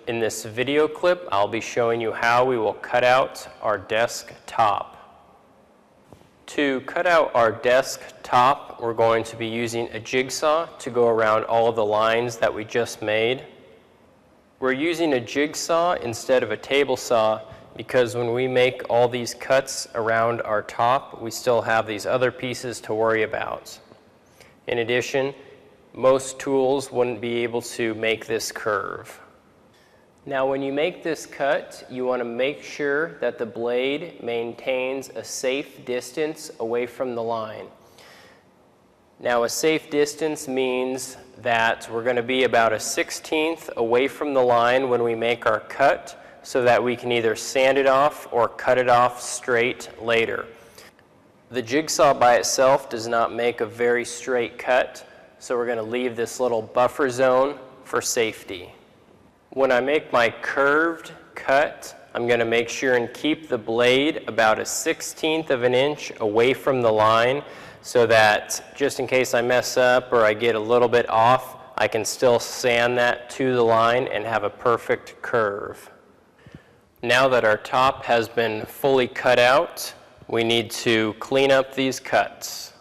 In this video clip, I'll be showing you how we will cut out our desk top. To cut out our desk top, we're going to be using a jigsaw to go around all of the lines that we just made. We're using a jigsaw instead of a table saw because when we make all these cuts around our top, we still have these other pieces to worry about. In addition, most tools wouldn't be able to make this curve. Now when you make this cut, you want to make sure that the blade maintains a safe distance away from the line. Now a safe distance means that we're going to be about a 1/16 away from the line when we make our cut so that we can either sand it off or cut it off straight later. The jigsaw by itself does not make a very straight cut, so we're going to leave this little buffer zone for safety. When I make my curved cut, I'm going to make sure and keep the blade about a 1/16 of an inch away from the line so that just in case I mess up or I get a little bit off, I can still sand that to the line and have a perfect curve. Now that our top has been fully cut out, we need to clean up these cuts.